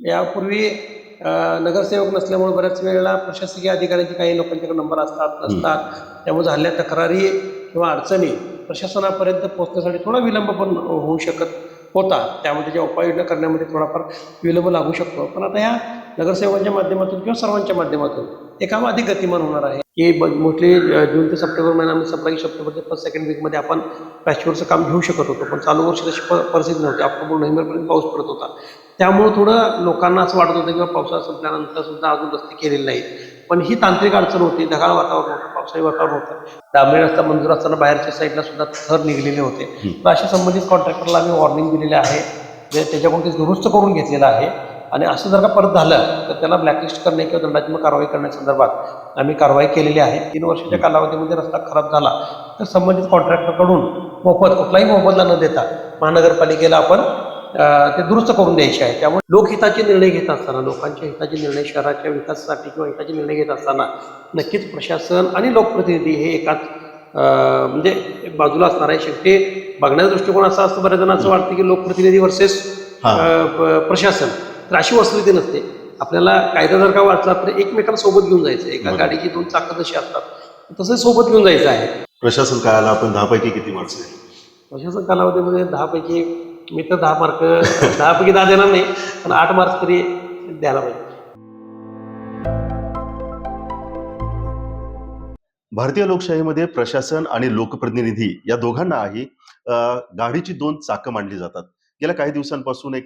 यापूर्वी नगरसेवक नसल्यामुळे बऱ्याच वेळेला प्रशासकीय अधिकाऱ्यांचे काही लोकांच्याकडे नंबर असतात नसतात, त्यामुळे झालेल्या तक्रारी किंवा अडचणी प्रशासनापर्यंत पोहोचण्यासाठी थोडा विलंब पण होऊ शकत होता. त्यामुळे त्याच्या उपाययोजना करण्यामध्ये थोडाफार विलंब लागू शकतो. पण आता या नगरसेवकांच्या माध्यमातून किंवा सर्वांच्या माध्यमातून हे काम अधिक गतिमान होणार आहे. की मोस्टली जून ते सप्टेंबर महिन्यामध्ये सप्लाय सप्टेंबरच्या फर्स्ट सेकंड वीकमध्ये आपण पॅचवर्कचं काम घेऊ शकत होतो. पण चालू वर्षी तशी परिस्थिती नव्हती. ऑक्टोबर नोव्हेंबरपर्यंत पाऊस पडत होता. त्यामुळे थोडं लोकांना असं वाटत होतं किंवा पावसाळा संपल्यानंतर सुद्धा अजून रस्ते केलेले नाहीत. पण ही तांत्रिक अडचण होती. ढगाळ वातावरण होतं, पावसाळी वातावरण होतं. डांबरी रस्ता मंजूर असताना बाहेरच्या साईडला सुद्धा थर निघलेले होते. तर अशा संबंधित कॉन्ट्रॅक्टरला आम्ही वॉर्निंग दिलेली आहे. त्याच्याकडून ते दुरुस्त करून घेतलेलं आहे. आणि असं जर का परत झालं तर त्याला ब्लॅकलिस्ट करणे किंवा दंडात्मक कारवाई करण्यासंदर्भात आम्ही कारवाई केलेली आहे. 3 वर्षाच्या कालावधीमध्ये रस्ता खराब झाला तर संबंधित कॉन्ट्रॅक्टरकडून मोफत, कुठलाही मोबदला न देता महानगरपालिकेला आपण ते दुरुस्त करून द्यायचे आहे. त्यामुळे लोकहिताचे निर्णय घेत असताना, लोकांच्या हिताचे निर्णय, शहराच्या विकासासाठी किंवा हिताचे निर्णय घेत असताना नक्कीच प्रशासन आणि लोकप्रतिनिधी हे एकाच म्हणजे बाजूला असणार आहे. शेवटी बघण्याचा दृष्टिकोन असा असतो, बऱ्याच जणांना असं वाटतं की लोकप्रतिनिधी वर्सेस प्रशासन. तर अशी वस्तुस्थिती नसते. आपल्याला कायदा जर का वाचला तर एकमेकांना सोबत घेऊन जायचं. एका गाडीची 2 चाकं जशी असतात तसं सोबत घेऊन जायचं आहे. प्रशासन काळाला आपण 10 पैकी किती मार्क्स आहे? प्रशासन कालावधीमध्ये 10 पैकी मी तर 10 मार्क 10 पैकी 10 देणार नाही, पण 8 मार्क्स तरी द्यायला पाहिजे. भारतीय लोकशाहीमध्ये प्रशासन आणि लोकप्रतिनिधी या दोघांनाही गाडीची 2 चाकं मांडली जातात. गेल्या काही दिवसांपासून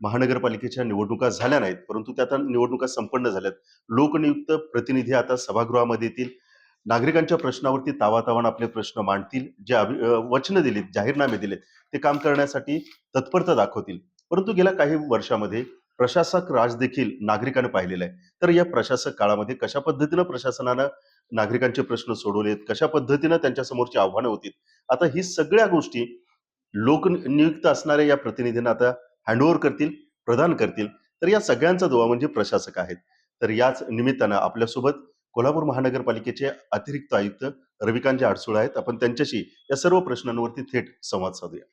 महानगरपालिकेच्या निवडणुका झाल्या नाहीत, परंतु त्या आता निवडणुका संपन्न झाल्यात. लोकनियुक्त प्रतिनिधी आता सभागृहामध्ये येतील, नागरिकांच्या प्रश्नावरती तावातावाने आपले प्रश्न मांडतील, जे वचनं दिलीत, जाहीरनामे दिलेत ते काम करण्यासाठी तत्परता दाखवतील. परंतु गेल्या काही वर्षामध्ये प्रशासक राज देखील नागरिकांनी पाहिलेला आहे. तर या प्रशासक काळामध्ये कशा पद्धतीनं प्रशासनानं नागरिकांचे प्रश्न सोडवलेत, कशा पद्धतीनं त्यांच्या समोरची आव्हानं होती, आता ही सगळ्या गोष्टी लोकनियुक्त असणाऱ्या या प्रतिनिधींना आता हँडओव्हर करतील, प्रदान करतील. तर या सगळ्यांचा दुवा म्हणजे प्रशासक आहेत. तर याच निमित्तानं आपल्यासोबत कोल्हापूर महानगरपालिकेचे अतिरिक्त आयुक्त रविकांत अडसूळ आहेत. आपण त्यांच्याशी या सर्व प्रश्नांवरती थेट संवाद साधूया.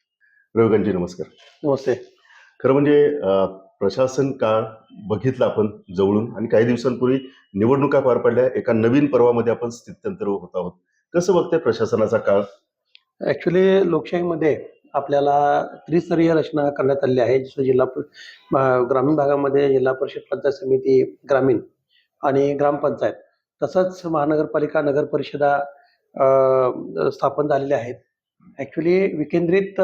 रविकांतजी नमस्कार. नमस्ते. खरं म्हणजे प्रशासन काळ बघितला आपण जवळून आणि काही दिवसांपूर्वी निवडणुका पार पडल्या. एका नवीन पर्वामध्ये आपण स्थित्यंतर होत आहोत. कसं बघताय प्रशासनाचा काळ? ॲक्च्युली लोकशाहीमध्ये आपल्याला त्रिस्तरीय रचना करण्यात आलेली आहे. जसं ग्रामीण भागामध्ये जिल्हा परिषद, पंचायत समिती, ग्रामीण आणि ग्रामपंचायत, तसंच महानगरपालिका, नगरपरिषदा स्थापन झालेल्या आहेत. ॲक्च्युली विकेंद्रित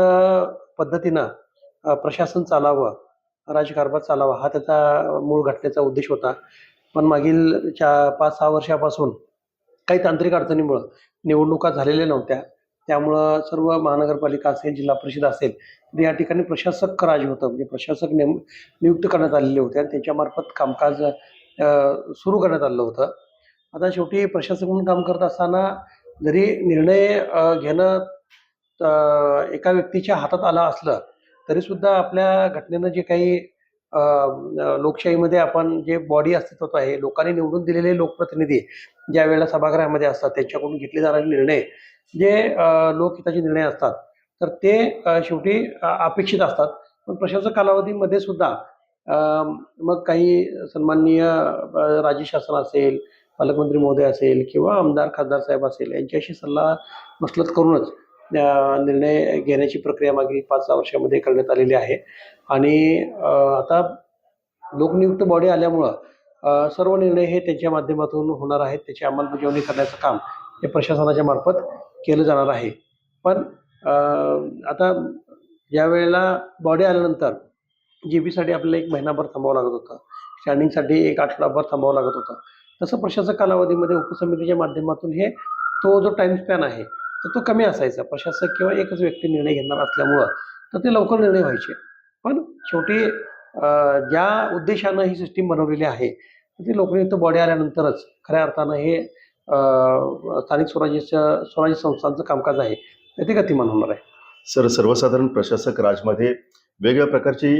पद्धतीनं प्रशासन चालावं, राज्यकारभार चालावा हा त्याचा मूळ घटनेचा उद्देश होता. पण मागील 5-6 वर्षापासून काही तांत्रिक अडचणीमुळं निवडणुका झालेल्या नव्हत्या. त्यामुळं सर्व महानगरपालिका असेल, जिल्हा परिषद असेल, तर या ठिकाणी प्रशासक राज होतं. म्हणजे प्रशासक नियुक्त करण्यात आलेले होते आणि त्यांच्यामार्फत कामकाज सुरू करण्यात आलेलं होतं. आता शेवटी प्रशासक म्हणून काम करत असताना जरी निर्णय घेणं एका व्यक्तीच्या हातात आलं असलं, तरीसुद्धा आपल्या घटनेनं जे काही लोकशाहीमध्ये आपण जे बॉडी अस्तित्वात आहे, लोकांनी निवडून दिलेले लोकप्रतिनिधी ज्या वेळेला सभागृहामध्ये असतात, त्यांच्याकडून घेतले जाणारे निर्णय जे लोकहिताचे निर्णय असतात, तर ते शेवटी अपेक्षित असतात. पण प्रशासक कालावधीमध्ये सुद्धा मग काही सन्माननीय राज्य शासन असेल, पालकमंत्री महोदय असेल किंवा आमदार, खासदार साहेब असेल, यांच्याशी सल्लामसलत करूनच निर्णय घेण्याची प्रक्रिया मागील 5-6 वर्षामध्ये करण्यात आलेली आहे. आणि आता लोकनियुक्त बॉडी आल्यामुळं सर्व निर्णय हे त्यांच्या माध्यमातून होणार आहेत. त्याची अंमलबजावणी करण्याचं काम हे प्रशासनाच्या मार्फत केलं जाणार आहे. पण आता ज्यावेळेला बॉडी आल्यानंतर जी-बीसाठी आपल्याला 1 महिनाभर थांबावं लागत होतं. स्टँडिंगसाठी 1 आठवडाभर थांबावं लागत होतं. तसं प्रशासक कालावधीमध्ये उपसमितीच्या माध्यमातून तो जो टाईम स्पॅन आहे, तर तो कमी असायचा. प्रशासक किंवा एकच व्यक्ती निर्णय घेणार असल्यामुळं तर ते लवकर निर्णय व्हायचे. पण शेवटी ज्या उद्देशानं ही सिस्टीम बनवलेली आहे, तर ती लोकनियुक्त बॉडी आल्यानंतरच खऱ्या अर्थानं हे स्थानिक स्वराज्य संस्थांचं कामकाज आहे, ते गतिमान होणार आहे. सर, सर्वसाधारण प्रशासक राजमध्ये वेगवेगळ्या प्रकारचे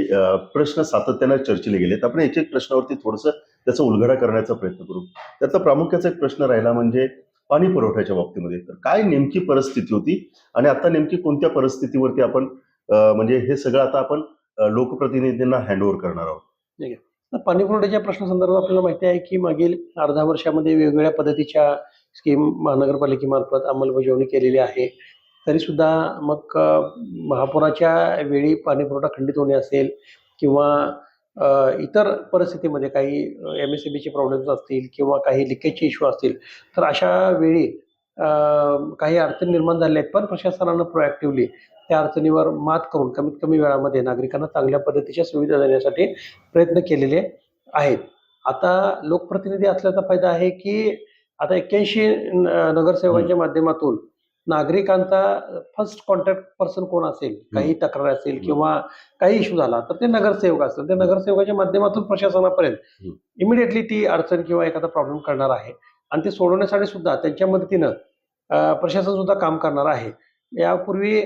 प्रश्न सातत्याने चर्चेले गेलेत. आपण एक प्रश्नावरती थोडंसं त्याचा उलगडा करण्याचा प्रयत्न करू. त्यातला प्रामुख्याचा एक प्रश्न राहिला म्हणजे पाणी पुरवठ्याच्या बाबतीमध्ये. तर काय नेमकी परिस्थिती होती आणि आता नेमकी कोणत्या परिस्थितीवरती आपण म्हणजे हे सगळं आता आपण लोकप्रतिनिधींना हँडओव्हर करणार आहोत? ठीक आहे. तर पाणी पुरवठ्याच्या प्रश्नासंदर्भात आपल्याला माहिती आहे, की मागील अर्ध्या वर्षामध्ये वेगवेगळ्या पद्धतीच्या स्कीम महानगरपालिकेमार्फत अंमलबजावणी केलेली आहे. तरीसुद्धा मग महापुराच्या वेळी पाणीपुरवठा खंडित होणे असेल किंवा इतर परिस्थितीमध्ये काही एम-एस-ई-बीचे प्रॉब्लेम्स असतील किंवा काही लिकेजचे इश्यू असतील, तर अशा वेळी अ, काही अडचणी निर्माण झाल्या आहेत. पण प्रशासनानं प्रोएक्टिव्हली त्या अडचणीवर मात करून कमीत कमी वेळामध्ये नागरिकांना चांगल्या पद्धतीच्या सुविधा देण्यासाठी प्रयत्न केलेले आहेत. आता लोकप्रतिनिधी असल्याचा फायदा आहे, की आता 81 नगरसेवकांच्या माध्यमातून नागरिकांचा फर्स्ट कॉन्टॅक्ट पर्सन कोण असेल, काही तक्रार असेल किंवा काही इश्यू झाला, तर ते नगरसेवक असतील. त्या नगरसेवकाच्या माध्यमातून प्रशासनापर्यंत इमिडिएटली ती अडचण किंवा एखादा प्रॉब्लेम कळणार आहे आणि ते सोडवण्यासाठी सुद्धा त्यांच्या मदतीनं प्रशासन सुद्धा काम करणार आहे. यापूर्वी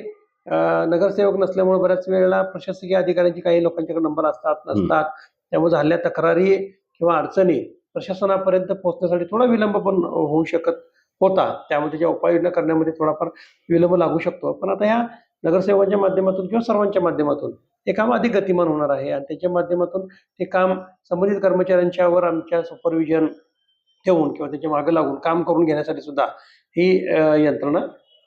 नगरसेवक नसल्यामुळे बऱ्याच वेळेला प्रशासकीय अधिकाऱ्यांची काही लोकांच्याकडे नंबर असतात, नसतात. त्यामुळे झालेल्या तक्रारी किंवा अडचणी प्रशासनापर्यंत पोहोचण्यासाठी थोडा विलंब पण होऊ शकत होता. त्यामुळे त्याच्या उपाययोजना करण्यामध्ये थोडाफार विलंब लागू शकतो. पण आता ह्या नगरसेवकांच्या माध्यमातून किंवा सर्वांच्या माध्यमातून हे काम अधिक गतिमान होणार आहे आणि त्याच्या माध्यमातून ते काम संबंधित कर्मचाऱ्यांच्यावर आमच्या सुपरविजन ठेवून किंवा त्याच्या मागे लागून काम करून घेण्यासाठी सुद्धा ही यंत्रणा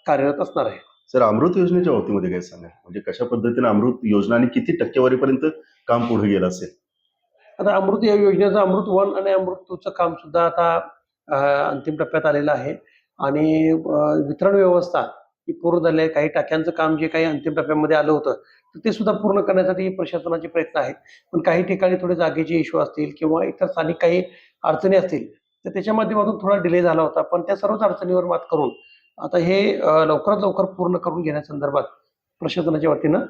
कार्यरत असणार आहे. सर, अमृत योजनेच्या बाबतीमध्ये काय सांगाल? म्हणजे कशा पद्धतीने अमृत योजना आणि किती टक्केवारीपर्यंत काम पुढे गेलं असेल? आता अमृत या योजनेचं अमृत 1 आणि अमृत 2चं काम सुद्धा आता अंतिम टप्प्यात आलेलं आहे आणि वितरण व्यवस्था ही पूर्ण झाली आहे. काही टाक्यांचं काम जे काही अंतिम टप्प्यामध्ये आलं होतं, तर ते सुद्धा पूर्ण करण्यासाठी प्रशासनाचे प्रयत्न आहेत. पण काही ठिकाणी थोडे जागेचे इश्यू असतील किंवा इतर स्थानिक काही अडचणी असतील, तर त्याच्या माध्यमातून थोडा डिले झाला होता. पण त्या सर्वच अडचणीवर मात करून आता हे लवकरात लवकर पूर्ण करून घेण्यासंदर्भात प्रशासनाच्या वतीनं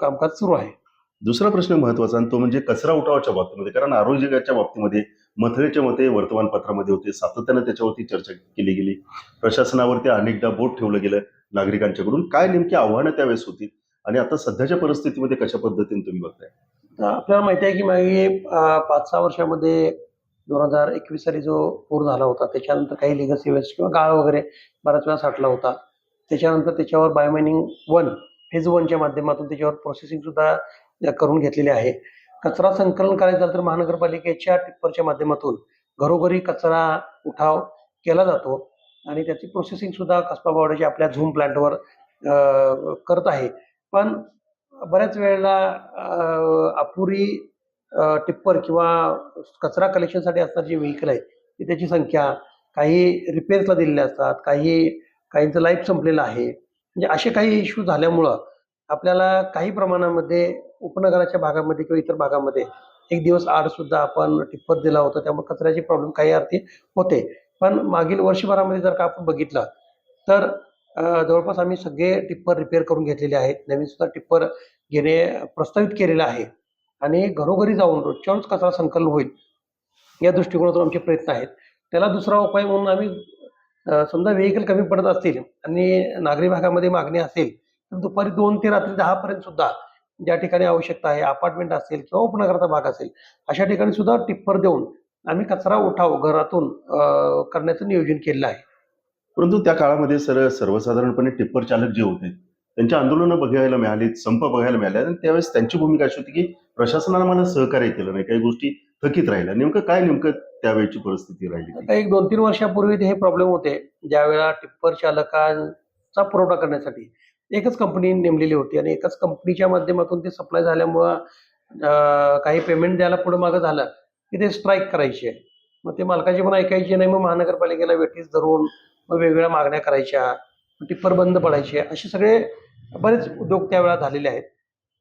कामकाज सुरू आहे. दुसरा प्रश्न महत्वाचा आणि तो म्हणजे कचरा उठावाच्या बाबतीमध्ये. कारण आरोग्याच्या बाबतीमध्ये मथळेच्या मते वर्तमानपत्रामध्ये होते, सातत्यानं त्याच्यावरती चर्चा केली गेली. प्रशासनावरती अनेकदा बोट ठेवलं गेलं नागरिकांच्याकडून. काय नेमकी आव्हानं त्यावेळेस होती आणि आता सध्याच्या परिस्थितीमध्ये कशा पद्धतीने तुम्ही बघताय? आपल्याला माहिती आहे की मागे 5-6 वर्षामध्ये 2021 साली जो पूर झाला होता, त्याच्यानंतर काही लिगसी वेस्ट किंवा गाळ वगैरे बऱ्याच वेळा साठला होता. त्याच्यानंतर त्याच्यावर बायोमायनिंग 1 फेज 1च्या माध्यमातून त्याच्यावर प्रोसेसिंग सुद्धा करून घेतलेली आहे. कचरा संकलन करायचं झालं तर महानगरपालिकेच्या टिप्परच्या माध्यमातून घरोघरी कचरा उठाव केला जातो आणि त्याची प्रोसेसिंग सुद्धा कसबा बावड्याच्या आपल्या झूम प्लांटवर करत आहे. पण बऱ्याच वेळेला अपुरी टिप्पर किंवा कचरा कलेक्शनसाठी असणारी जी व्हेइकल आहेत, ती त्याची संख्या, काही रिपेअर्सला दिलेले असतात, काहींचं लाईफ संपलेलं आहे. म्हणजे असे काही इश्यू झाल्यामुळं आपल्याला काही प्रमाणामध्ये उपनगराच्या भागामध्ये किंवा इतर भागामध्ये 1 दिवस आड सुद्धा आपण टिप्पर दिला होता. त्यामुळे कचऱ्याची प्रॉब्लेम काही अर्थी होते. पण मागील वर्षभरामध्ये जर का आपण बघितलं, तर जवळपास आम्ही सगळे टिप्पर रिपेअर करून घेतलेले आहेत. नवीन सुद्धा टिप्पर घेणे प्रस्तावित केलेलं आहे आणि घरोघरी जाऊन रोजच्या रोज कचरा संकलन होईल, या दृष्टिकोनातून आमचे प्रयत्न आहेत. त्याला दुसरा उपाय म्हणून आम्ही समजा व्हेइकल कमी पडत असतील आणि नागरी भागामध्ये मागणी असेल, तर दुपारी 2 ते रात्री 10 पर्यंत सुद्धा ज्या ठिकाणी आवश्यकता आहे, अपार्टमेंट असेल किंवा उपनगराचा भाग असेल, अशा ठिकाणी सुद्धा टिप्पर देऊन आम्ही कचरा उठाव घरातून करण्याचं नियोजन केलेलं आहे. परंतु त्या काळामध्ये सर सर्वसाधारणपणे टिप्पर चालक जे होते त्यांची आंदोलनं बघायला मिळाली, संप बघायला मिळाले आणि त्यावेळेस त्यांची भूमिका अशी होती की प्रशासनानं मला सहकार्य केलं नाही, काही गोष्टी थकीत राहिल्या. नेमकं त्यावेळची परिस्थिती राहिली ती? आता एक 2-3 वर्षापूर्वी हे प्रॉब्लेम होते. ज्यावेळेला टिप्पर चालकांचा पुरवठा करण्यासाठी एकच कंपनी नेमलेली होती आणि एकाच कंपनीच्या माध्यमातून ते सप्लाय झाल्यामुळं काही पेमेंट द्यायला पुढं-मागं झालं, की ते स्ट्राईक करायचे. मग ते मालकाचे पण ऐकायचे नाही. मग महानगरपालिकेला वेठीस धरून मग वेगवेगळ्या मागण्या करायच्या. टिप्पर बंद पडायचे. असे सगळे बरेच उद्योग त्यावेळेला झालेले आहेत.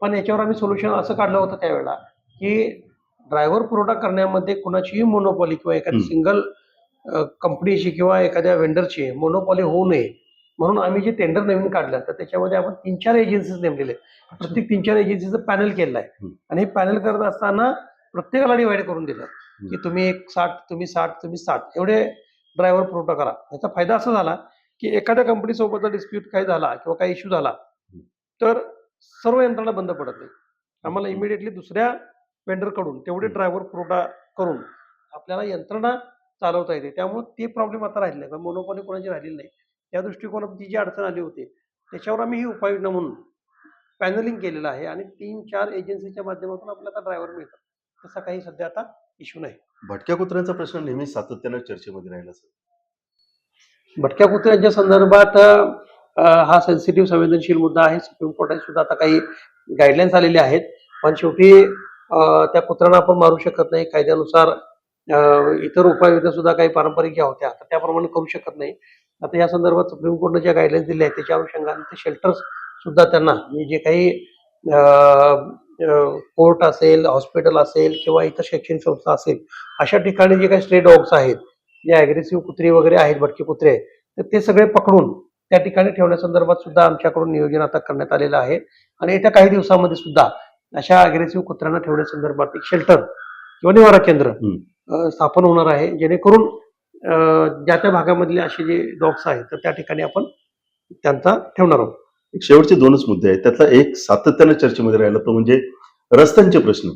पण याच्यावर आम्ही सोल्युशन असं काढलं होतं त्यावेळेला, की ड्रायव्हर पुरवठा करण्यामध्ये कुणाचीही मोनोपॉली किंवा एखादी सिंगल कंपनीची किंवा एखाद्या व्हेंडरची मोनोपॉली होऊ नये, म्हणून आम्ही जे टेंडर नवीन काढलं, तर त्याच्यामध्ये आपण 3-4 एजन्सीज नेमलेले आहेत. प्रत्येक 3-4 एजन्सीचं पॅनल केलेलं आहे आणि हे पॅनल करत असताना प्रत्येकाला डिव्हाईड करून दिलं, की तुम्ही 60, तुम्ही 60, तुम्ही 60 एवढे ड्रायव्हर पुरवठा करा. याचा फायदा असा झाला, की एखाद्या कंपनीसोबतचा डिस्प्यूट काही झाला किंवा काही इश्यू झाला, तर सर्व यंत्रणा बंद पडत नाही. आम्हाला इमिडिएटली दुसऱ्या वेंडरकडून तेवढे ड्रायव्हर पुरवठा करून आपल्याला यंत्रणा चालवता येते. त्यामुळे ते प्रॉब्लेम आता राहिलेला नाही. मोनोपॉली कोणाची राहिलेली नाही. त्या दृष्टिकोनातून ती जी अडचण आली होती, त्याच्यावर आम्ही ही उपाययोजना म्हणून पॅनलिंग केलेलं आहे आणि 3-4 एजन्सीच्या माध्यमातून आपल्याला ड्रायव्हर मिळतात. तसा काही सध्या आता इश्यू नाही. भटक्या कुत्र्यांचा प्रश्न नेहमी सातत्यानं चर्चेमध्ये राहिला सर. भटक्या कुत्र्यांच्या संदर्भात हा सेन्सिटिव्ह संवेदनशील मुद्दा आहे. सुप्रीम कोर्टाने सुद्धा आता काही गाईडलाईन्स आलेले आहेत. पण शेवटी त्या कुत्र्यांना आपण मारू शकत नाही. कायद्यानुसार इतर उपाययोजना सुद्धा काही पारंपरिक ज्या होत्या तर त्याप्रमाणे करू शकत नाही. आता या संदर्भात सुप्रीम कोर्टाने ज्या गाईडलाईन्स दिल्या आहेत त्याच्या अनुषंगाने ते शेल्टर्स सुद्धा त्यांना म्हणजे जे काही कोर्ट असेल, हॉस्पिटल असेल किंवा इतर शैक्षणिक संस्था असेल, अशा ठिकाणी जे काही स्ट्रे डॉग्स आहेत, जे अग्रेसिव्ह कुत्री वगैरे आहेत, भटके कुत्रे, तर ते सगळे पकडून त्या ठिकाणी ठेवण्यासंदर्भात सुद्धा आमच्याकडून नियोजन आता करण्यात आलेलं आहे. आणि येत्या काही दिवसामध्ये सुद्धा अशा अग्रेसिव्ह कुत्र्यांना ठेवण्यासंदर्भात एक शेल्टर किंवा निवारा केंद्र स्थापन होणार आहे, जेणेकरून ज्या त्या भागामधले असे जे डॉग्स आहेत तर त्या ठिकाणी आपण त्यांचा ठेवणार आहोत. एक शेवटचे दोनच मुद्दे आहेत. त्यातला एक सातत्यानं चर्चेमध्ये राहिला तो म्हणजे रस्त्यांचे प्रश्न.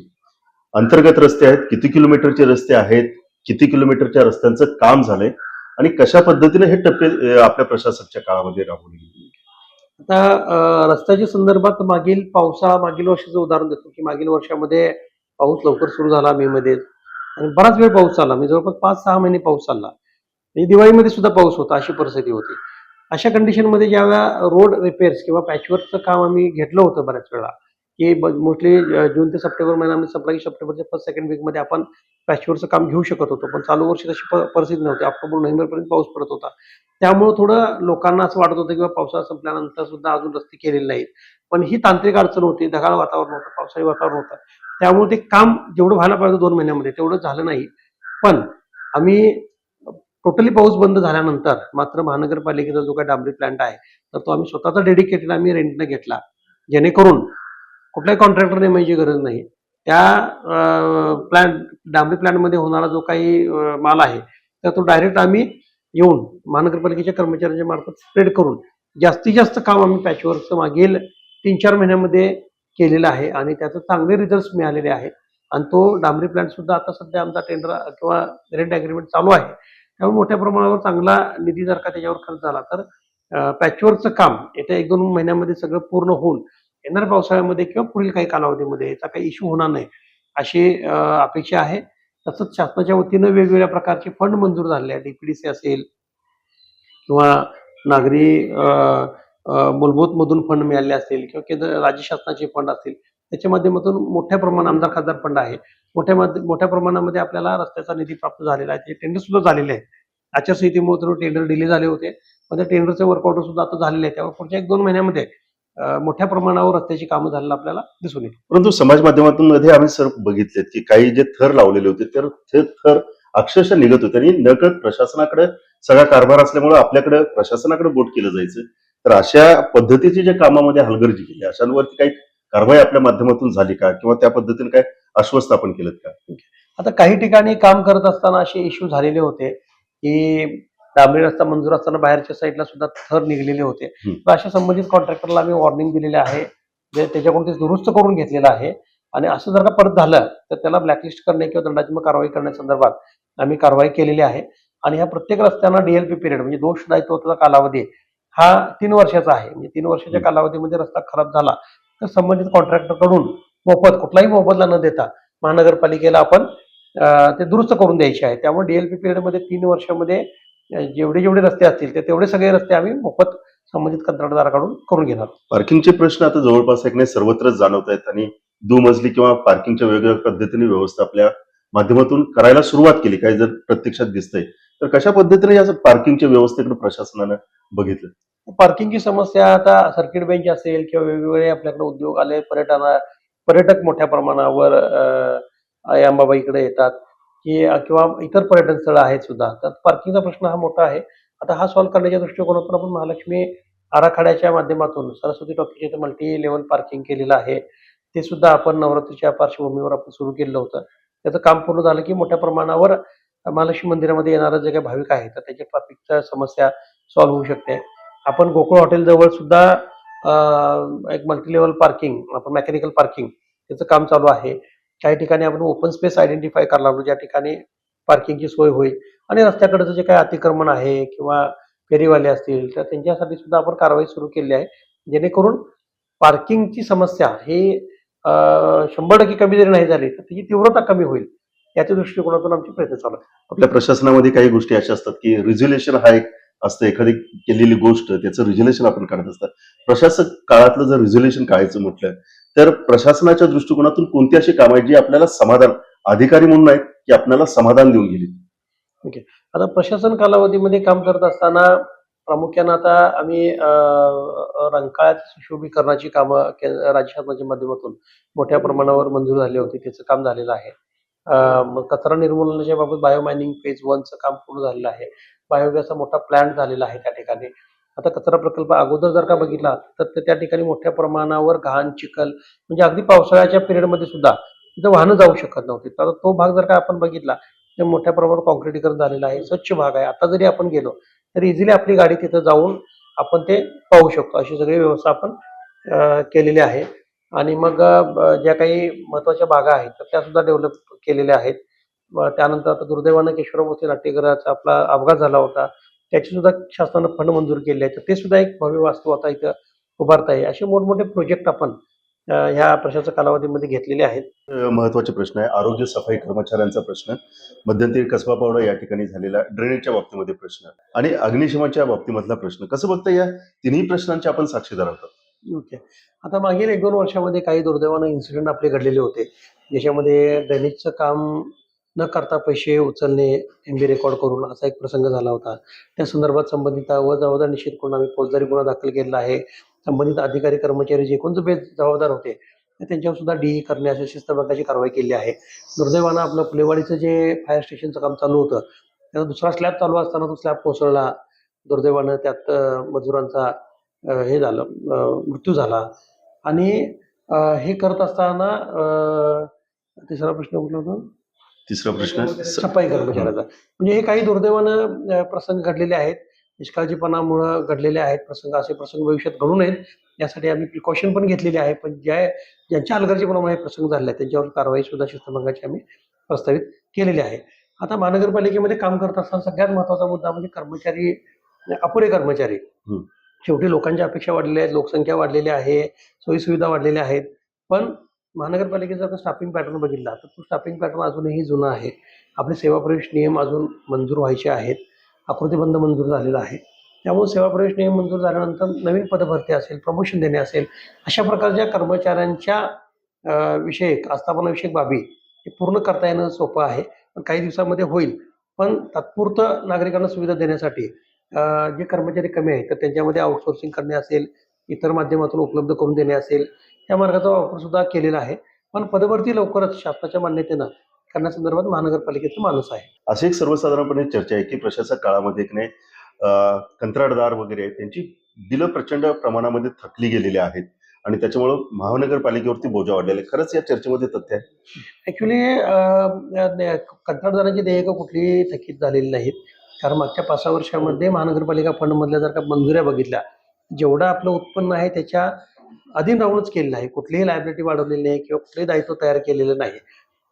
अंतर्गत रस्ते आहेत, किती किलोमीटरचे रस्ते आहेत, किती किलोमीटरच्या रस्त्यांचं काम झालंय आणि कशा पद्धतीने हे टप्पे आपल्या प्रशासकच्या काळामध्ये राबवले गेले. आता रस्त्याच्या संदर्भात मागील वर्षाचं उदाहरण देतो की मागील वर्षामध्ये पाऊस लवकर सुरू झाला मे मध्ये आणि बराच वेळ पाऊस चालला. म्हणजे जवळपास 5-6 महिने पाऊस चालला. म्हणजे दिवाळीमध्ये सुद्धा पाऊस होता, अशी परिस्थिती होती. अशा कंडिशनमध्ये ज्यावेळेला रोड रिपेअर्स किंवा पॅचवर्कचं काम आम्ही घेतलं होतं बऱ्याच वेळा, की मोस्टली जून ते सप्टेंबर महिन्यामध्ये संपला की सप्टेंबरच्या फर्स्ट सेकंड वीकमध्ये आपण पॅचवर्कचं काम घेऊ शकत होतो. पण चालू वर्षी तशी परिस्थिती नव्हती. ऑक्टोबर नोव्हेंबरपर्यंत पाऊस पडत होता. त्यामुळे थोडं लोकांना असं वाटत होतं किंवा पावसाळा संपल्यानंतर सुद्धा अजून रस्ते केलेले नाहीत. पण ही तांत्रिक अडचण होती, ढगाळ वातावरण होतं, पावसाळी वातावरण होतं. त्यामुळे ते काम जेवढं व्हायला पाहिजे 2 महिन्यामध्ये तेवढं झालं नाही. पण आम्ही टोटली पाऊस बंद झाल्यानंतर मात्र महानगरपालिकेचा जो काही डांबरी प्लांट आहे, तर तो आम्ही स्वतःचा डेडिकेटेड आम्ही रेंटनं घेतला. जेणेकरून कुठल्याही कॉन्ट्रॅक्टर नेमायची गरज नाही. त्या डांबरी प्लांटमध्ये होणारा जो काही माल आहे, तर तो डायरेक्ट आम्ही येऊन महानगरपालिकेच्या कर्मचाऱ्यांच्या मार्फत स्प्रेड करून जास्तीत जास्त काम आम्ही पॅचवर्कचं मागील 3-4 महिन्यामध्ये केलेलं आहे आणि त्याचे चांगले रिझल्ट्स मिळालेले आहेत. आणि तो डांबरी प्लांट सुद्धा आता सध्या आमचा टेंडर किंवा रेंट अग्रीमेंट चालू आहे. त्यामुळे मोठ्या प्रमाणावर चांगला निधी जर का त्याच्यावर खर्च झाला तर पॅचवर्कचं काम येत्या 1-2 महिन्यामध्ये सगळं पूर्ण होऊन येणाऱ्या पावसाळ्यामध्ये किंवा पुढील काही कालावधीमध्ये याचा काही इश्यू होणार नाही अशी अपेक्षा आहे. तसंच शासनाच्या वतीनं वेगवेगळ्या प्रकारचे फंड मंजूर झालेले आहेत. डीपीडीसी असेल किंवा नागरी मूलभूत मधून फंड मिळाले असेल किंवा केंद्र राज्य शासनाचे फंड असतील, त्याच्या माध्यमातून मोठ्या प्रमाणात आमदार खासदार फंड आहे. मोठ्या प्रमाणामध्ये आपल्याला रस्त्याचा निधी प्राप्त झालेला आहे. ते टेंडर सुद्धा झालेले आहे. आचारसंहितेमुळे थोडे टेंडर डिले झाले होते, पण त्या टेंडरचे वर्कआउट सुद्धा आता झालेले आहे. त्यामुळे पुढच्या 1-2 महिन्यामध्ये मोठ्या प्रमाणावर रस्त्याची कामं झालेलं आपल्याला दिसून येईल. परंतु समाज माध्यमातून मध्ये आम्ही सर बघितलेत की काही जे थर लावलेले होते तर ते थर अक्षरशः निघत होते आणि नकळत प्रशासनाकडे सगळा कारभार असल्यामुळे आपल्याकडे प्रशासनाकडे बोट केलं जायचं. तर अशा पद्धतीचे जे कामामध्ये हलगर्जी केली अशांवरती काही कारवाई आपल्या माध्यमातून झाली का किंवा त्या पद्धतीने काय आश्वस्त आपण केलं का? आता काही ठिकाणी काम करत असताना असे इश्यू झालेले होते की डांबरी रस्ता मंजूर असताना बाहेरच्या साईडला सुद्धा थर निघलेले होते. तर अशा संबंधित कॉन्ट्रॅक्टरला आम्ही वॉर्निंग दिलेले आहे, जे त्याच्याकडून ते दुरुस्त करून घेतलेलं आहे. आणि असं जर का परत झालं तर त्याला ब्लॅकलिस्ट करणे किंवा दंडात्मक कारवाई करण्यासंदर्भात आम्ही कारवाई केलेली आहे. आणि ह्या प्रत्येक रस्त्यांना डीएलपी पिरियड म्हणजे दोष दायित्वाचा कालावधी हा 3 वर्षाचा आहे. म्हणजे 3 वर्षाच्या कालावधीमध्ये रस्ता खराब झाला तर संबंधित कॉन्ट्रॅक्टरकडून कुठलाही मोबदला न देता महानगरपालिकेला आपण ते दुरुस्त करून द्यायचे आहे. त्यामुळे डीएलपी पिरियडमध्ये 3 वर्षामध्ये जेवढे रस्ते असतील तेवढे सगळे रस्ते आम्ही मोफत संबंधित कंत्राटदाराकडून करून घेणार. पार्किंगचे प्रश्न आता जवळपास एक नाही सर्वत्रच जाणवत आहेत आणि दुमजली किंवा पार्किंगच्या वेगवेगळ्या पद्धतीने व्यवस्था आपल्या माध्यमातून करायला सुरुवात केली काही जर प्रत्यक्षात दिसतंय तर कशा पद्धतीने या पार्किंगच्या व्यवस्थेकडे प्रशासनानं बघितलं? पार्किंगची समस्या आता सर्किट बेंच असेल किंवा वेगवेगळे आपल्याकडे उद्योग आले, पर्यटक मोठ्या प्रमाणावर अंबाबाईकडे येतात की किंवा इतर पर्यटन स्थळं आहेत सुद्धा. तर पार्किंगचा प्रश्न हा मोठा आहे. आता हा सॉल्व्ह करण्याच्या दृष्टिकोनातून आपण महालक्ष्मी आराखड्याच्या माध्यमातून सरस्वती टॉकीच्या इथे मल्टी लेवल पार्किंग केलेलं आहे. ते सुद्धा आपण नवरात्रीच्या पार्श्वभूमीवर आपण सुरू केलेलं होतं. त्याचं काम पूर्ण झालं की मोठ्या प्रमाणावर महालक्ष्मी मंदिरामध्ये येणारे जे काही भाविक आहेत तर त्याची ट्रॅफिकच्या समस्या सॉल्व्ह होऊ शकते. आपण गोकुळ हॉटेल जवळ सुद्धा एक मल्टी लेवल पार्किंग आपण मेकॅनिकल पार्किंग त्याचं काम चालू आहे. काही ठिकाणी आपण ओपन स्पेस आयडेंटिफाय करायला लागलो ज्या ठिकाणी पार्किंगची सोय होईल. आणि रस्त्याकडचं जे काही अतिक्रमण आहे किंवा फेरीवाले असतील तर त्यांच्यासाठी सुद्धा आपण कारवाई सुरू केली आहे. जेणेकरून पार्किंगची समस्या ही 100% कमी जरी नाही झाली तर त्याची तीव्रता कमी होईल याच्या दृष्टिकोनातून आमचे प्रयत्न चालू आहेत. आपल्या प्रशासनामध्ये काही गोष्टी अशा असतात की रिझोल्युशन हा एक असतं, एखादी केलेली गोष्ट त्याचं रिझोल्युशन आपण काढत असतात. प्रशासक काळातलं जर रिझोल्युशन काढायचं म्हटलं तर प्रशासनाच्या दृष्टिकोनातून कोणती अशी कामं आहेत जी आपल्याला समाधान, अधिकारी म्हणून आहेत की आपल्याला समाधान देऊन गेली? ओके. आता प्रशासन कालावधीमध्ये काम करत असताना प्रामुख्यानं आता आम्ही रंकाळ्यात सुशोभीकरणाची कामं राज्य शासनाच्या माध्यमातून मोठ्या प्रमाणावर मंजूर झाली होती. त्याचं काम झालेलं आहे. मग कचरा निर्मूलनाच्या बाबत बायोमायनिंग फेज 1 चं काम पूर्ण झालेलं आहे. बायोगॅसचा मोठा प्लांट झालेला आहे त्या ठिकाणी. आता कचरा प्रकल्प अगोदर जर का बघितला तर त्या ठिकाणी मोठ्या प्रमाणावर घाण, चिखल म्हणजे अगदी पावसाळ्याच्या पिरियडमध्ये सुद्धा तिथं वाहनं जाऊ शकत नव्हती. तर तो भाग जर का आपण बघितला तर मोठ्या प्रमाणावर काँक्रिटीकरण झालेलं आहे. स्वच्छ भाग आहे. आता जरी आपण गेलो तर इझिली आपली गाडी तिथं जाऊन आपण ते पाहू शकतो. अशी सगळी व्यवस्था आपण केलेली आहे. आणि मग ज्या काही महत्त्वाच्या बागा आहेत तर त्यासुद्धा डेव्हलप केलेल्या आहेत. त्यानंतर आता दुर्दैवानं केशवराव भोसले नाट्यगृहाचा आपला अपघात झाला होता. त्याची सुद्धा शासनानं फंड मंजूर केले आहेत. तर ते सुद्धा एक भव्य वास्तू आता इथं उभारता आहे. असे मोठमोठे प्रोजेक्ट आपण ह्या प्रशासक कालावधीमध्ये घेतलेले आहेत. महत्वाचे प्रश्न आहे. आरोग्य सफाई कर्मचाऱ्यांचा प्रश्न, मध्यंतरी कसबा पावडा या ठिकाणी झालेला ड्रेनेजच्या बाबतीमध्ये प्रश्न आणि अग्निशमनाच्या बाबतीमधला प्रश्न. कसं बघता या तिन्ही प्रश्नांचे आपण साक्षीदार आहोत? ओके. आता मागील 1-2 वर्षामध्ये काही दुर्दैवानं इन्सिडेंट आपले घडलेले होते. ज्याच्यामध्ये ड्रेनेजचं काम न करता पैसे उचलणे, एम-बी रेकॉर्ड करून असा एक प्रसंग झाला होता. त्या संदर्भात संबंधितावर जबाबदार निश्चित करून आम्ही फौजदारी गुन्हा दाखल केलेला आहे. संबंधित अधिकारी, कर्मचारी जे कोण जबाबदार होते, तर त्यांच्यावर सुद्धा डी करणे अशा शिस्तभंगाची कारवाई केली आहे. दुर्दैवानं आपलं फुलेवाडीचं जे फायर स्टेशनचं काम चालू होतं, त्याचा दुसरा स्लॅब चालू असताना तो स्लॅब कोसळला. दुर्दैवानं त्यात मजुरांचा हे झालं, मृत्यू झाला. आणि हे करत असताना तिसरा प्रश्न कुठला होता? तिसरा प्रश्न सफाई कर्मचाऱ्याचा. म्हणजे हे काही दुर्दैवानं प्रसंग घडलेले आहेत. निष्काळजीपणामुळं घडलेले आहेत प्रसंग. असे प्रसंग भविष्यात घडू नयेत यासाठी आम्ही प्रिकॉशन पण घेतलेली आहे. पण ज्यांच्या हलगर्जीपणामुळे हे प्रसंग झाले आहेत त्यांच्यावर कारवाई सुद्धा शिस्तभंगाची आम्ही प्रस्तावित केलेली आहे. आता महानगरपालिकेमध्ये काम करत असताना सगळ्यात महत्त्वाचा मुद्दा म्हणजे कर्मचारी, अपुरे कर्मचारी. हं. शेवटी लोकांच्या अपेक्षा वाढलेल्या आहेत, लोकसंख्या वाढलेली आहे, सोयीसुविधा वाढलेल्या आहेत. पण महानगरपालिकेचा जर स्टाफिंग पॅटर्न बघितला तर तो स्टाफिंग पॅटर्न अजूनही जुना आहे. आपले सेवा प्रवेश नियम अजून मंजूर व्हायचे आहेत. आकृतीबंध मंजूर झालेला आहे. त्यामुळे सेवा प्रवेश नियम मंजूर झाल्यानंतर नवीन पदभरती असेल, प्रमोशन देणे असेल, अशा प्रकारच्या कर्मचाऱ्यांच्या विषयक आस्थापनाविषयक बाबी हे पूर्ण करता येणं सोपं आहे. पण काही दिवसामध्ये होईल. पण तात्पुरतं नागरिकांना सुविधा देण्यासाठी जे कर्मचारी कमी आहेत तर त्यांच्यामध्ये आउटसोर्सिंग करणे असेल, इतर माध्यमातून उपलब्ध करून देणे असेल, या मार्गाचा वापर सुद्धा केलेला आहे. पण पदभरती लवकरच शासनाच्या मान्यतेनं करण्यासंदर्भात महानगरपालिकेचा मानस आहे. अशी एक सर्वसाधारणपणे चर्चा आहे की प्रशासक काळामध्ये की नाही कंत्राटदार वगैरे आहेत, त्यांची बिलं प्रचंड प्रमाणामध्ये थकली गेलेली आहेत आणि त्याच्यामुळं महानगरपालिकेवरती बोजा वाढलेला आहे. खरंच या चर्चेमध्ये तथ्य आहे? ॲक्च्युली कंत्राटदारांची देयकं कुठलीही थकीत झालेली नाहीत. कारण मागच्या 5-6 वर्षामध्ये महानगरपालिका फंडमधल्या जर का मंजुऱ्या बघितल्या, जेवढं आपलं उत्पन्न आहे त्याच्या अधीन राहूनच केलेलं आहे. कुठलीही लायबिलिटी वाढवलेली नाही किंवा कुठलंही दायित्व तयार केलेलं नाही.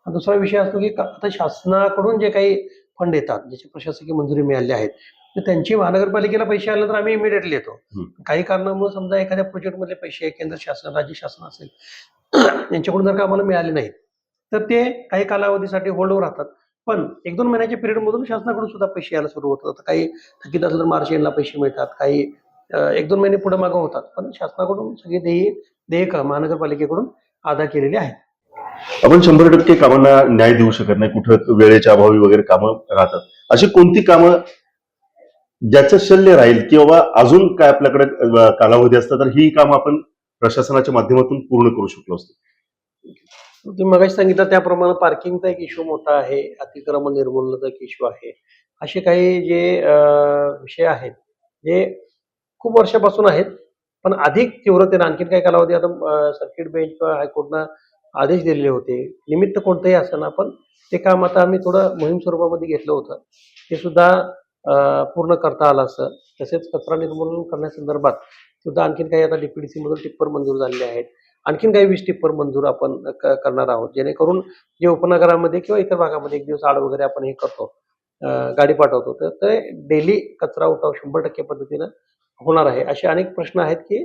दुसरा विषय असतो की आता शासनाकडून जे काही फंड येतात, ज्याची प्रशासकीय मंजुरी मिळाली आहेत, तर त्यांची महानगरपालिकेला पैसे आले तर आम्ही इमिडिएटली येतो. हं. काही कारणामुळे समजा एखाद्या प्रोजेक्टमधले पैसे केंद्र शासन, राज्य शासन असेल यांच्याकडून जर का आम्हाला मिळाले नाहीत, तर ते काही कालावधीसाठी होल्डवर राहतात. पण 1-2 महिन्याच्या पिरियडमधून शासनाकडून सुद्धा पैसे यायला सुरू होतात. आता काही थकीत असलं तर मार्च एंडला पैसे मिळतात. काही 1-2 महिने पुढे मागे होतात. पण शासनाकडून सगळी देयकं महानगरपालिकेकडून अदा केलेली आहेत. आपण 100% कामांना न्याय देऊ शकत नाही. कुठं वेळेच्या अभावी वगैरे कामं राहतात. अशी कोणती कामं ज्याचं शल्य राहील किंवा अजून काय आपल्याकडे कालावधी असता तर ही कामं आपण प्रशासनाच्या माध्यमातून पूर्ण करू शकलो असतो? तुम्ही मगाशी सांगितलं त्याप्रमाणे पार्किंगचा एक इश्यू मोठा आहे. अतिक्रमण निर्मूलनाचा एक इश्यू आहे. असे काही जे विषय आहेत, जे खूप वर्षापासून आहेत. पण अधिक तीव्रतेनं आणखीन काही कालावधी आता सर्किट बेंच किंवा हायकोर्टनं आदेश दिलेले होते. निमित्त कोणतंही असेना, पण ते काम आता आम्ही थोडं मोहीम स्वरूपामध्ये घेतलं होतं. ते सुद्धा पूर्ण करता आलं असतं. तसेच कचरा निर्मूलन करण्यासंदर्भात सुद्धा आणखीन काही आता डी-पी-डी-सीमधून टिप्पर मंजूर झालेले आहेत. आणखीन काही 20 टिप्पर मंजूर आपण करणार आहोत. जेणेकरून जे उपनगरामध्ये किंवा इतर भागामध्ये एक दिवस आड वगैरे आपण हे करतो, गाडी पाठवतो. तर ते डेली कचरा उठाव 100% पद्धतीनं होणार आहे. असे अनेक प्रश्न आहेत की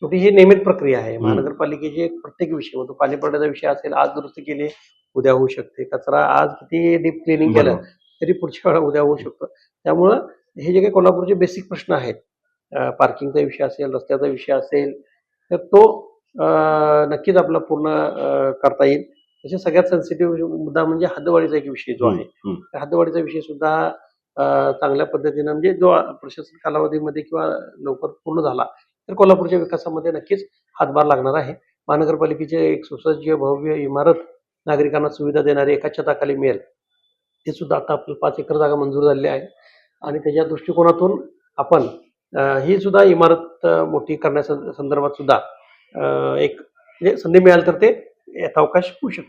शेवटी ही नियमित प्रक्रिया आहे. महानगरपालिकेचे प्रत्येक विषय म्हणजे पाणी पुरवठ्याचा विषय असेल, आज दुरुस्ती केली, उद्या होऊ शकते. कचरा आज किती डीप क्लिनिंग केलं बरोबर. तरी पुढच्या वेळेला उद्या होऊ शकतं. त्यामुळं हे जे काही कोल्हापूरचे बेसिक प्रश्न आहेत, पार्किंगचा विषय असेल, रस्त्याचा विषय असेल, तर तो नक्कीच आपला पूर्ण करता येईल. त्याच्या सगळ्यात सेन्सिटिव्ह मुद्दा म्हणजे हद्दवाढीचा एक विषय जो हं, आहे. हं. त्या हद्दवाढीचा विषय सुद्धा चांगल्या पद्धतीनं म्हणजे जो प्रशासन कालावधीमध्ये किंवा लवकर पूर्ण झाला, तर कोल्हापूरच्या विकासामध्ये नक्कीच हातभार लागणार आहे. महानगरपालिकेची एक सुसज्ज भव्य इमारत नागरिकांना सुविधा देणारी एका छताखाली मिळेल. ते सुद्धा आता आपल्याला 5 एकर जागा मंजूर झालेली आहे आणि त्याच्या दृष्टिकोनातून आपण ही सुद्धा इमारत मोठी करण्याच्या संदर्भात सुद्धा एक म्हणजे संधी मिळाली तर ते यथावकाश होऊ शकतं.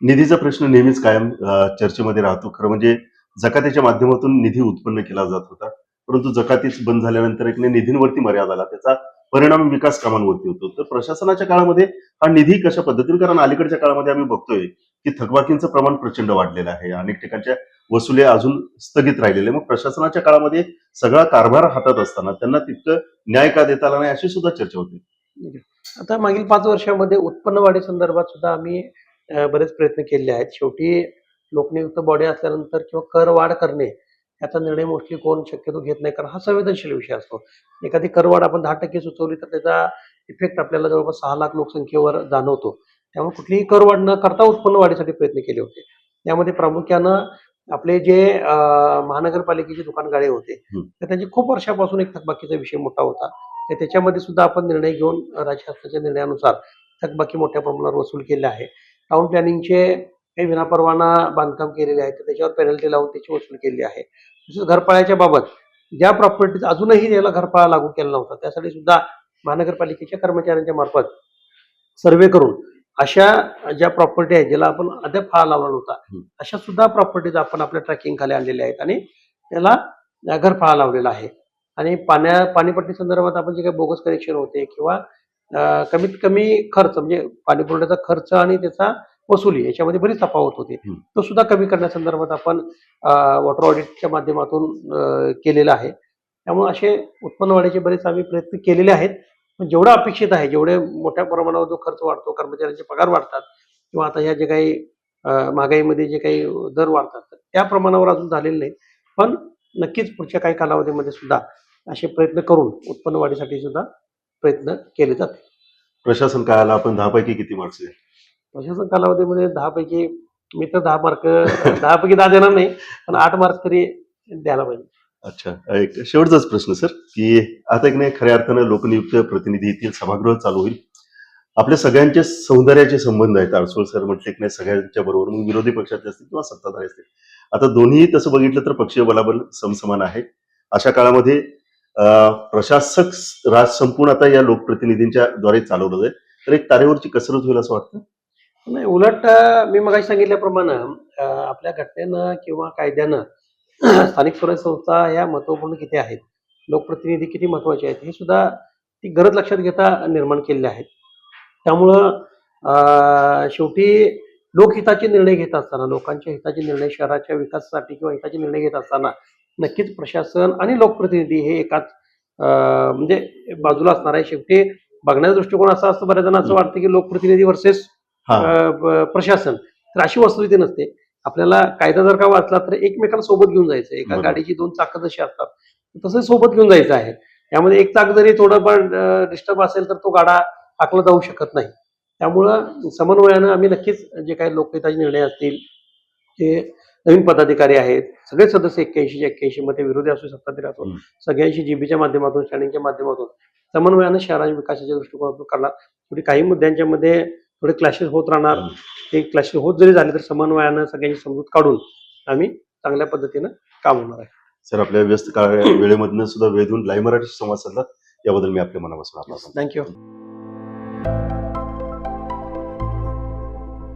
निधीचा प्रश्न नेहमीच कायम चर्चेमध्ये राहतो. खरं म्हणजे जकातीच्या माध्यमातून निधी उत्पन्न केला जात होता. परंतु जकातीच बंद झाल्यानंतर एक निधींवरती मर्यादा आला. त्याचा परिणाम विकास कामांवरती होतो. तर प्रशासनाच्या काळामध्ये हा निधी कशा पद्धतीने, कारण अलीकडच्या काळामध्ये आम्ही बघतोय की थकबाकींचं प्रमाण प्रचंड वाढलेलं आहे. अनेक ठिकाणच्या वसुल्या अजून स्थगित राहिलेल्या. मग प्रशासनाच्या काळामध्ये सगळा कारभार हातात असताना त्यांना तितकं न्याय का देता आला नाही, अशी सुद्धा चर्चा होती. आता मागील 5 वर्षामध्ये उत्पन्न वाढीसंदर्भात सुद्धा आम्ही बरेच प्रयत्न केले आहेत. शेवटी लोकनियुक्त बॉडी असल्यानंतर किंवा करवाढ करणे याचा निर्णय मोस्टली कोण शक्यतो घेत नाही, कारण हा संवेदनशील विषय असतो. एखादी करवाढ आपण 10% सुचवली तर त्याचा इफेक्ट आपल्याला जवळपास 6 लाख लोकसंख्येवर जाणवतो. त्यामुळे कुठलीही करवाढ न करता उत्पन्न वाढीसाठी प्रयत्न केले होते. त्यामध्ये प्रामुख्यानं आपले जे महानगरपालिकेचे दुकानगाळे होते, हं. तर त्यांची खूप वर्षापासून एक थकबाकीचा विषय मोठा होता. तर त्याच्यामध्ये सुद्धा आपण निर्णय घेऊन राज्य शासनाच्या निर्णयानुसार थकबाकी मोठ्या प्रमाणावर वसूल केले आहे. टाउन प्लॅनिंगचे काही विनापरवाना बांधकाम केलेले आहे, तर त्याच्यावर पेनल्टी लावून त्याची वसूल केली आहे. तसंच घरपाळ्याच्या बाबत ज्या प्रॉपर्टीज अजूनही याला घरपाळा लागू केला नव्हता, त्यासाठी सुद्धा महानगरपालिकेच्या कर्मचाऱ्यांच्या मार्फत सर्व्हे करून अशा ज्या प्रॉपर्टी आहेत, ज्याला आपण अद्याप फाळा लावला नव्हता, हं. अशा सुद्धा प्रॉपर्टीज आपण आपल्या ट्रॅकिंग खाली आणलेल्या आहेत आणि त्याला घरफाळा लावलेला आहे. आणि पाणीपट्टी संदर्भात आपण जे काही बोगस कनेक्शन होते किंवा कमीत कमी खर्च म्हणजे पाणीपुरवठ्याचा खर्च आणि त्याचा वसुली याच्यामध्ये बरीच तफावत होती. हं. तो सुद्धा कमी करण्यासंदर्भात आपण वॉटर ऑडिटच्या माध्यमातून केलेला आहे. त्यामुळे असे उत्पन्न वाढीचे बरेच आम्ही प्रयत्न केलेले आहेत. पण जेवढं अपेक्षित आहे, जेवढे मोठ्या प्रमाणावर जो खर्च वाढतो, कर्मचाऱ्यांचे पगार वाढतात किंवा आता ह्या जे काही महागाईमध्ये जे काही दर वाढतात, तर त्या प्रमाणावर अजून झालेले नाहीत. पण नक्कीच पुढच्या काही कालावधीमध्ये सुद्धा असे प्रयत्न करून उत्पन्न वाढीसाठी सुद्धा प्रयत्न केले जातील. प्रशासन काळाला आपण 10 पैकी किती मार्क्स आहे? प्रशासन कालावधीमध्ये 10 पैकी मी तर 10 मार्क 10 पैकी 10 देणार नाही, पण 8 मार्क तरी द्यायला पाहिजे. अच्छा. एक शेवटचाच प्रश्न सर, की आता एक नाही खऱ्या अर्थानं लोकनियुक्त प्रतिनिधी येथील सभागृह चालू होईल. आपल्या सगळ्यांचे सौंदर्याचे संबंध आहेत. अडसूळ सर म्हटले की नाही सगळ्यांच्या बरोबर, मग विरोधी पक्षातले असतील किंवा सत्ताधारी असतील. आता दोन्ही तसं बघितलं तर पक्षीय बलाबल समसमान आहे. अशा काळामध्ये प्रशासक राज संपूर्ण आता या लोकप्रतिनिधींच्या द्वारे चालवलं जाईल. तर एक तारेवरची कसरत होईल असं वाटतं. नाही, उलट मी मगाशी सांगितल्याप्रमाणे आपल्या घटनेनं किंवा कायद्यानं स्थानिक स्वराज्य संस्था ह्या महत्त्वपूर्ण किती आहेत, लोकप्रतिनिधी किती महत्त्वाचे आहेत, हे सुद्धा ती गरज लक्षात घेता निर्माण केलेले आहेत. त्यामुळं शेवटी लोकहिताचे निर्णय घेत असताना, लोकांच्या हिताचे निर्णय, शहराच्या विकासासाठी किंवा हिताचे निर्णय घेत असताना नक्कीच प्रशासन आणि लोकप्रतिनिधी हे एकाच म्हणजे बाजूला असणार आहे. शेवटी बघण्याचा दृष्टिकोन असा असतो, बऱ्याच जणांना असं वाटतं की लोकप्रतिनिधी वर्सेस हा. प्रशासन. तर अशी वस्तुस्थिती नसते. आपल्याला कायदा जर का वाचला तर एकमेकांना सोबत घेऊन जायचं. एका बरोबर. गाडीची 2 चाकं जशी असतात, तसं सोबत घेऊन जायचं आहे. त्यामध्ये एक चाक जरी थोडंफार डिस्टर्ब असेल तर तो गाडा हाकला जाऊ शकत नाही. त्यामुळं समन्वयानं आम्ही नक्कीच जे काही लोकहिताचे निर्णय असतील, जे नवीन पदाधिकारी आहेत, सगळे सदस्य 81च्या 81 मध्ये विरोधी असो, सत्ताधारी असो, हं. सगळ्यांशी जीबीच्या माध्यमातून, स्टँडिंगच्या माध्यमातून समन्वयानं शहराच्या विकासाच्या दृष्टिकोनातून करणार. शेवटी काही मुद्द्यांच्या मध्ये थोडे क्लॅशेस होत राहणार. हं. ते क्लॅशेस होत जरी झाले तर समन्वयानं सगळ्यांची समजूत काढून आम्ही चांगल्या पद्धतीनं काम होणार आहे. सर, आपल्या व्यस्त वेळेमधनं सुद्धा वेळ देऊन लाईव्ह मराठी संवाद साधला याबद्दल मी आपल्या मनापासून आभार मानतो. थँक्यू.